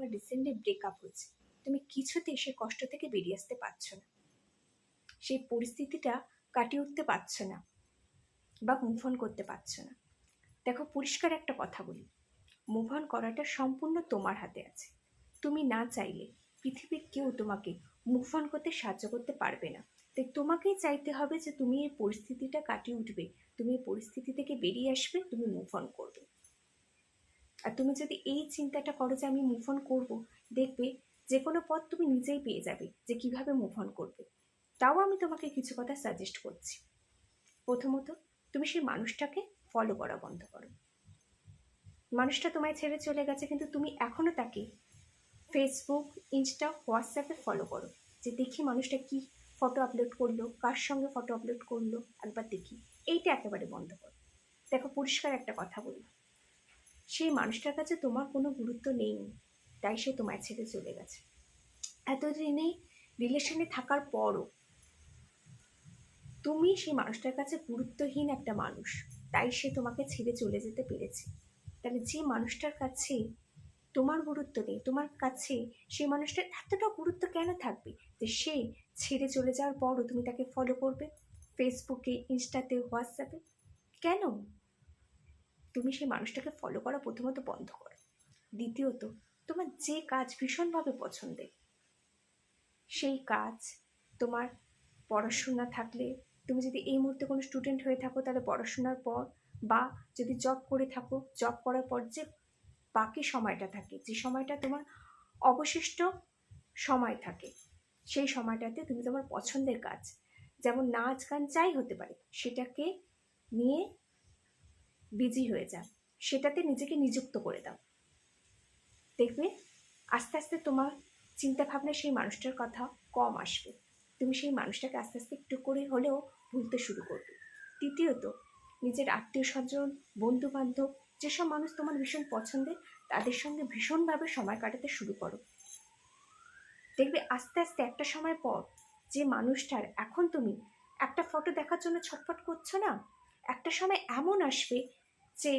তোমার recently breakup হয়েছে, তুমি কিছুতেই সেই কষ্ট থেকে বেরিয়ে আসতে পারছো না, সেই পরিস্থিতিটা কাটিয়ে উঠতে পারছো না বা মুভ অন করতে পারছো না। দেখো, পরিষ্কার একটা কথা বলি, মুভ অন করাটা সম্পূর্ণ তোমার হাতে আছে। তুমি না চাইলে পৃথিবীর কেউ তোমাকে মুভ অন করতে সাহায্য করতে পারবে না। তাই তোমাকেই চাইতে হবে যে তুমি এই পরিস্থিতিটা কাটিয়ে উঠবে, তুমি এই পরিস্থিতি থেকে বেরিয়ে আসবে, তুমি মুভ অন করবে। আর তুমি যদি এই চিন্তাটা করো যে আমি মুভ অন করবো, দেখবে যে কোনো পথ তুমি নিজেই পেয়ে যাবে যে কিভাবে মুভ অন করবে। তাও আমি তোমাকে কিছু কথা সাজেস্ট করছি। প্রথমত, তুমি সেই মানুষটাকে ফলো করা বন্ধ করো। মানুষটা তোমায় ছেড়ে চলে গেছে, কিন্তু তুমি এখনও তাকে ফেসবুক, ইনস্টা, হোয়াটসঅ্যাপে ফলো করো, যে দেখি মানুষটা কি ফটো আপলোড করলো, কার সঙ্গে ফটো আপলোড করলো, একবার দেখি। এইটা একেবারে বন্ধ করো। দেখো, পরিষ্কার একটা কথা বলি, সেই মানুষটার কাছে তোমার কোনো গুরুত্ব নেই, তাই সে তোমায় ছেড়ে চলে গেছে। এতদিনে রিলেশনে থাকার পরও তুমি সেই মানুষটার কাছে গুরুত্বহীন একটা মানুষ, তাই সে তোমাকে ছেড়ে চলে যেতে পেরেছে। তাহলে যে মানুষটার কাছে তোমার গুরুত্ব নেই, তোমার কাছে সেই মানুষটার এতটা গুরুত্ব কেন থাকবে যে সে ছেড়ে চলে যাওয়ার পরও তুমি তাকে ফলো করবে ফেসবুকে, ইনস্টাতে, হোয়াটসঅ্যাপে? কেন? তুমি সেই মানুষটাকে ফলো করা প্রথমত বন্ধ করো। দ্বিতীয়ত, তোমার যে কাজ ভীষণভাবে পছন্দের, সেই কাজ, তোমার পড়াশোনা থাকলে, তুমি যদি এই মুহূর্তে কোনো স্টুডেন্ট হয়ে থাকো তাহলে পড়াশোনার পর, বা যদি জব করে থাকো জব করার পর যে বাকি সময়টা থাকে, যে সময়টা তোমার অবশিষ্ট সময় থাকে, সেই সময়টাতে তুমি তোমার পছন্দের কাজ, যেমন নাচ গান যাই হতে পারে, সেটাকে নিয়ে বিজি হয়ে যাও, সেটাতে নিজেকে নিযুক্ত করে দাও। দেখবে আস্তে আস্তে তোমার চিন্তাভাবনা সেই মানুষটার কথা কম আসবে, তুমি সেই মানুষটাকে আস্তে আস্তে একটু করে হলেও ভুলতে শুরু করবে। তৃতীয়ত, নিজের আত্মীয় স্বজন, বন্ধু বান্ধব, যেসব মানুষ তোমার ভীষণ পছন্দের, তাদের সঙ্গে ভীষণভাবে সময় কাটাতে শুরু করো। দেখবে আস্তে আস্তে একটা সময় পর যে মানুষটার এখন তুমি একটা ফটো দেখার জন্য ছটফট করছো না, একটা সময় এমন আসবে যে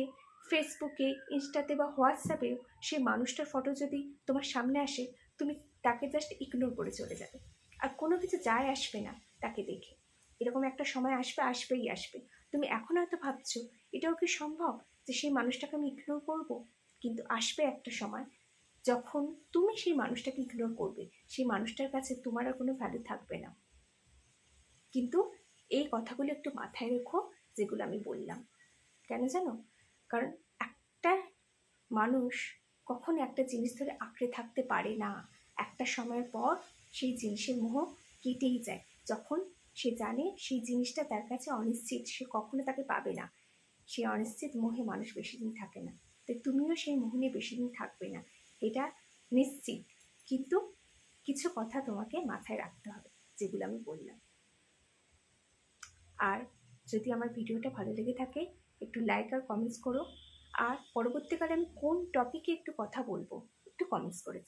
ফেসবুকে, ইনস্টাতে বা হোয়াটসঅ্যাপে সেই মানুষটার ফটো যদি তোমার সামনে আসে, তুমি তাকে জাস্ট ইগনোর করে চলে যাবে, আর কোনো কিছু যায় আসবে না তাকে দেখে। এরকম একটা সময় আসবে, আসবেই আসবে। তুমি এখন হয়তো ভাবছো এটাও কি সম্ভব যে সেই মানুষটাকে আমি ইগনোর করব, কিন্তু আসবে একটা সময় যখন তুমি সেই মানুষটাকে ইগনোর করবে, সেই মানুষটার কাছে তোমার আর কোনো ভ্যালু থাকবে না। কিন্তু এই কথাগুলো একটু মাথায় রেখো, যেগুলো আমি বললাম। কেন জানো? কারণ একটা মানুষ কখনো একটা জিনিস ধরে আঁকড়ে থাকতে পারে না। একটা সময়ের পর সেই জিনিসের মোহ কেটেই যায়, যখন সে জানে সেই জিনিসটা তার কাছে অনিশ্চিত, সে কখনো তাকে পাবে না। সেই অনিশ্চিত মোহে মানুষ বেশি দিন থাকে না। তো তুমিও সেই মোহ নিয়ে বেশি দিন থাকবে না, এটা নিশ্চিত। কিন্তু কিছু কথা তোমাকে মাথায় রাখতে হবে, যেগুলো আমি বললাম। আর যদি আমার ভিডিওটা ভালো লেগে থাকে, একটু লাইক আর কমেন্টস করো। আর পরবর্তীকালে আমি কোন টপিকে একটু কথা বলবো, একটু কমেন্টস করে